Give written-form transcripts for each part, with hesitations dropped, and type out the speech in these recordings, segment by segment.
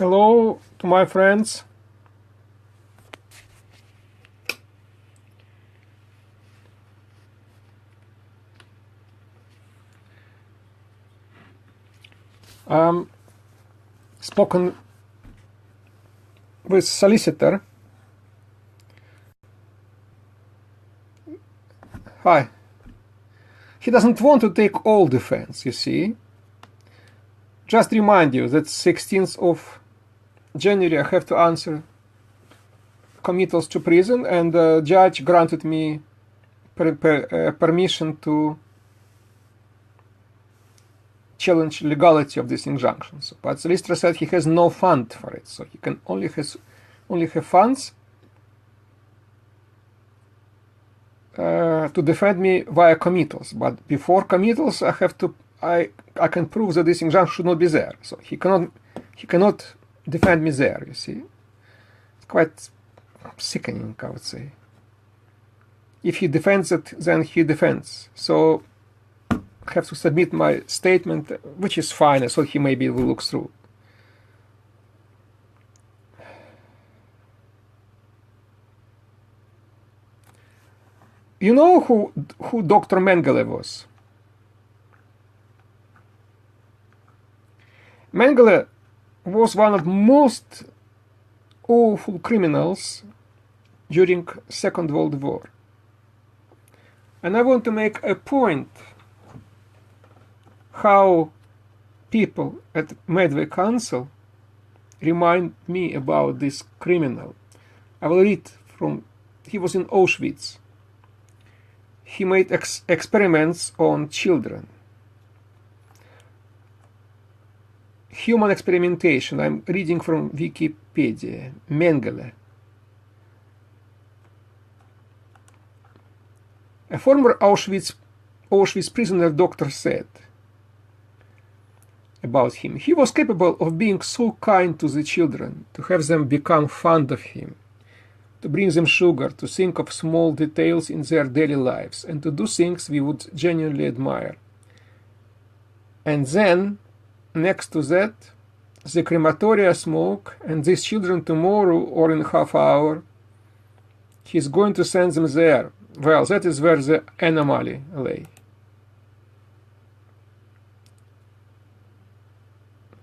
Hello to my friends. Spoken with solicitor. Hi. He doesn't want to take all defense, you see. Just remind you that 16th of January I have to answer committals to prison, and the judge granted me permission to challenge legality of these injunctions. But solicitor said he has no fund for it, so he can only have funds to defend me via committals. But before committals, I can prove that this injunction should not be there. So he cannot defend me there. You see, it's quite sickening, I would say. If he defends it, then he defends. So I have to submit my statement, which is fine. So he maybe will look through. You know who Dr. Mengele was? Mengele was one of the most awful criminals during Second World War. And I want to make a point how people at Medway Council remind me about this criminal. I will read from, he was in Auschwitz. He made experiments on children. Human experimentation. I'm reading from Wikipedia. Mengele. A former Auschwitz prisoner doctor said about him, he was capable of being so kind to the children, to have them become fond of him, to bring them sugar, to think of small details in their daily lives, and to do things we would genuinely admire. And then, next to that, the crematoria smoke, and these children tomorrow or in half hour, he's going to send them there. Well, that is where the anomaly lay.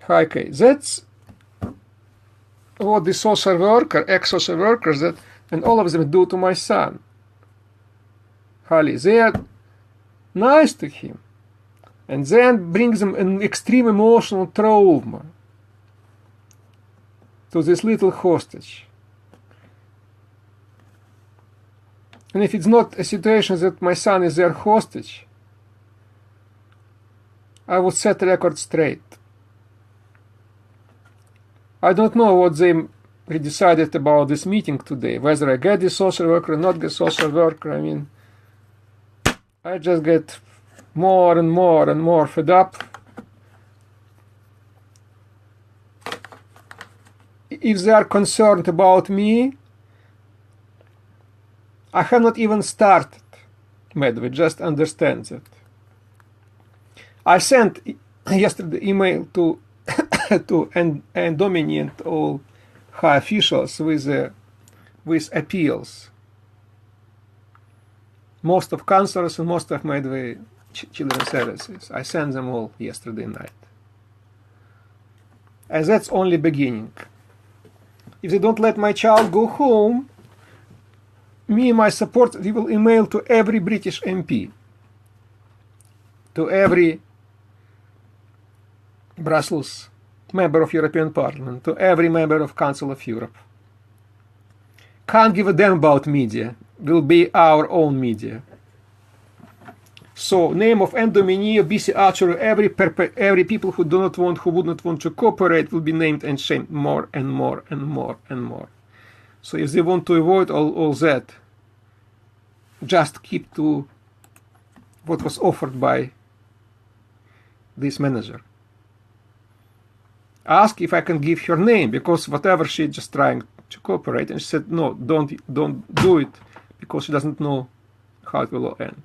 Okay, that's what the social worker, ex-social workers, and all of them do to my son. Hali, they are nice to him, and then brings them an extreme emotional trauma to this little hostage. And if it's not a situation that my son is their hostage, I would set the record straight. I don't know what they decided about this meeting today, whether I get the social worker or not get social worker. I mean, I just get more and more and more fed up. If they are concerned about me, I have not even started Medway, just understand that. I sent yesterday email to and dominant all high officials with appeals. Most of counselors and most of Medway Children's Services. I sent them all yesterday night. And that's only beginning. If they don't let my child go home, me and my support, we will email to every British MP, to every Brussels member of European Parliament, to every member of Council of Europe. Can't give a damn about media. Will be our own media. So, name of Endomini, BC Archer, every people who would not want to cooperate will be named and shamed more and more and more and more. So if they want to avoid all that, just keep to what was offered by this manager. Ask if I can give her name, because whatever she's just trying to cooperate, and she said no, don't do it, because she doesn't know how it will end.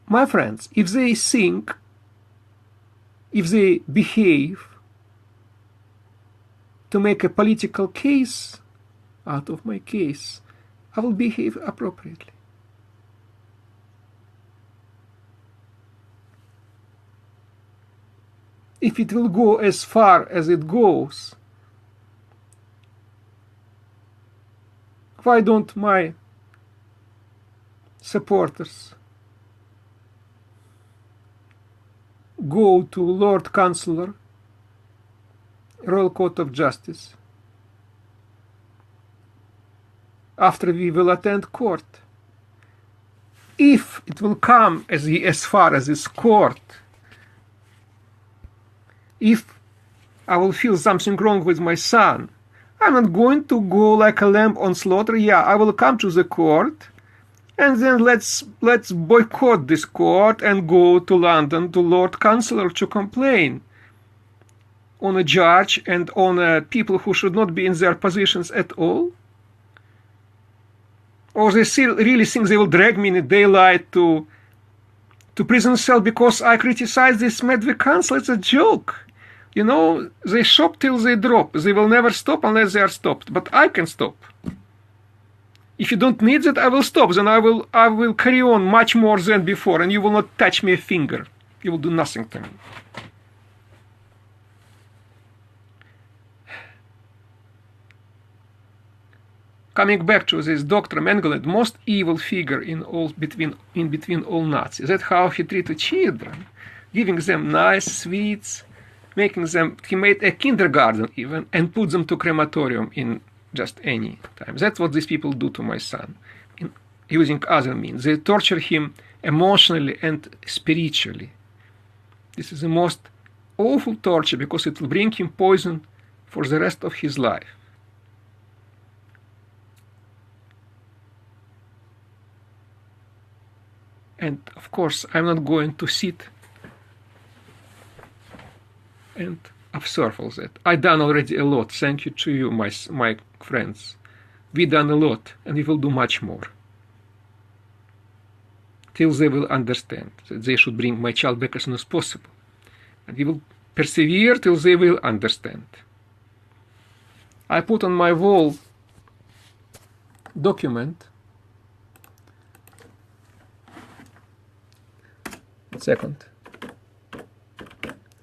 my friends, if they think, if they behave to make a political case out of my case, I will behave appropriately. If it will go as far as it goes, why don't my supporters go to Lord Chancellor, Royal Court of Justice, after we will attend court? If it will come as far as this court, if I will feel something wrong with my son, I'm not going to go like a lamb on slaughter. Yeah, I will come to the court, and then let's boycott this court and go to London to Lord Chancellor to complain on a judge and on people who should not be in their positions at all. Or they still really think they will drag me in the daylight to prison cell because I criticize this Medway Council. It's a joke. You know, they shop till they drop. They will never stop unless they are stopped. But I can stop. If you don't need it, I will stop. Then I will carry on much more than before, and you will not touch me a finger. You will do nothing to me. Coming back to this Dr. Mengele, the most evil figure in between all Nazis. That's how he treated children, giving them nice sweets, making them. He made a kindergarten even and put them to crematorium in just any time. That's what these people do to my son, using other means. They torture him emotionally and spiritually. This is the most awful torture because it will bring him poison for the rest of his life. And of course, I'm not going to sit and observe all that. I've done already a lot. Thank you to you, my friends. We've done a lot, and we will do much more. Till they will understand that they should bring my child back as soon as possible. And we will persevere till they will understand. I put on my wall document. Second.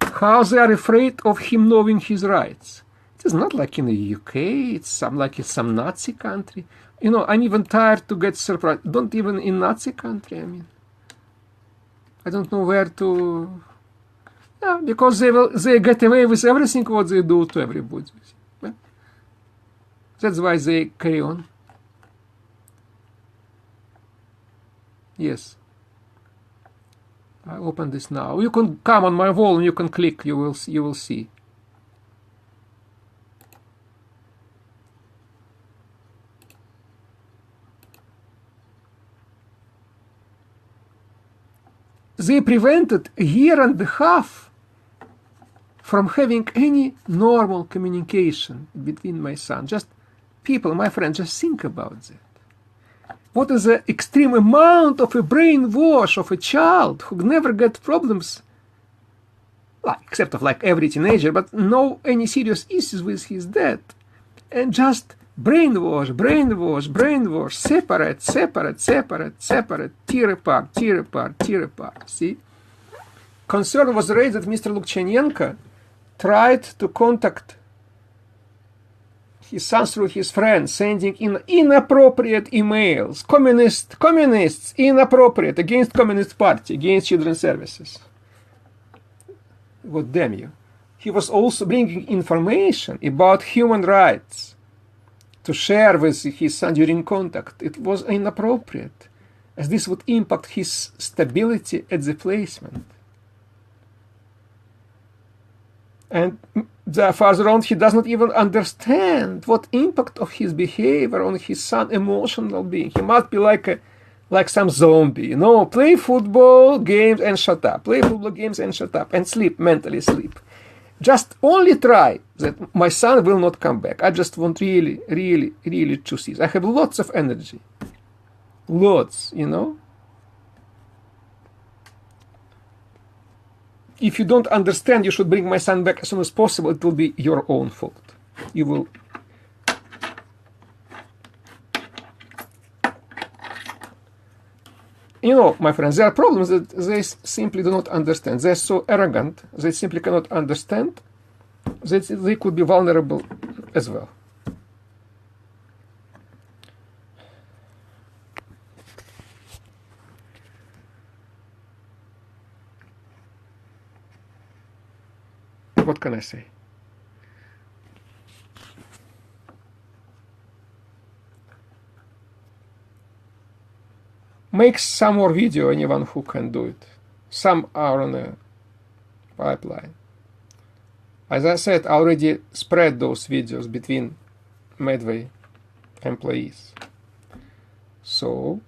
How they are afraid of him knowing his rights. It is not like in the UK, it's like in some Nazi country. You know, I'm even tired to get surprised. Don't even in Nazi country, I mean. I don't know where to... Yeah, because they get away with everything what they do to everybody. But that's why they carry on. Yes. I open this now. You can come on my wall and you can click. You will see. They prevented a year and a half from having any normal communication between my son. Just people, my friends, just think about that. What is the extreme amount of a brainwash of a child who never get problems, well, except of like every teenager, but no any serious issues with his dad, and just brainwash, separate, tear apart. See, concern was raised that Mr. Lukjanenko tried to contact his son through his friends, sending in inappropriate emails, communists, inappropriate, against Communist Party, against Children's Services. What damn you. He was also bringing information about human rights to share with his son during contact. It was inappropriate, as this would impact his stability at the placement. And further on, he does not even understand what impact of his behavior on his son emotional being. He must be like some zombie, you know, play football games and shut up, play football games and shut up, and sleep, mentally sleep. Just only try that my son will not come back. I just want really to see. I have lots of energy. Lots, you know. if you don't understand, you should bring my son back as soon as possible. It will be your own fault. You will. You know, my friends, there are problems that they simply do not understand. They're so arrogant, they simply cannot understand that they could be vulnerable as well. What can I say? Make some more video, anyone who can do it. Some are on a pipeline. As I said, I already spread those videos between Medway employees. So,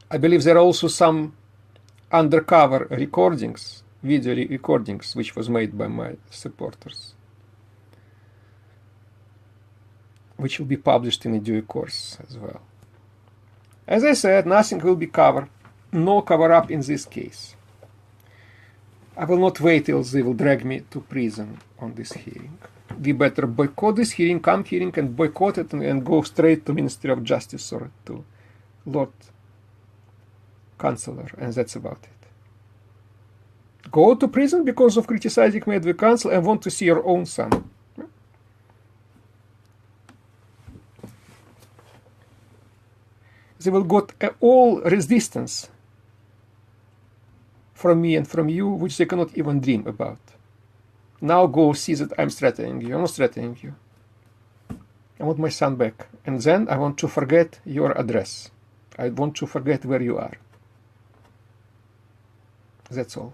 I believe there are also some undercover recordings, video recordings, which was made by my supporters, which will be published in due course as well. As I said, nothing will be covered, no cover-up in this case. I will not wait till they will drag me to prison on this hearing. We better boycott this hearing, come hearing and boycott it and go straight to Ministry of Justice or to Lord Chancellor, and that's about it. Go to prison because of criticizing Medway Council and want to see your own son. They will got all resistance from me and from you, which they cannot even dream about. Now go see that I'm threatening you. I'm not threatening you. I want my son back. And then I want to forget your address. I want to forget where you are. That's all.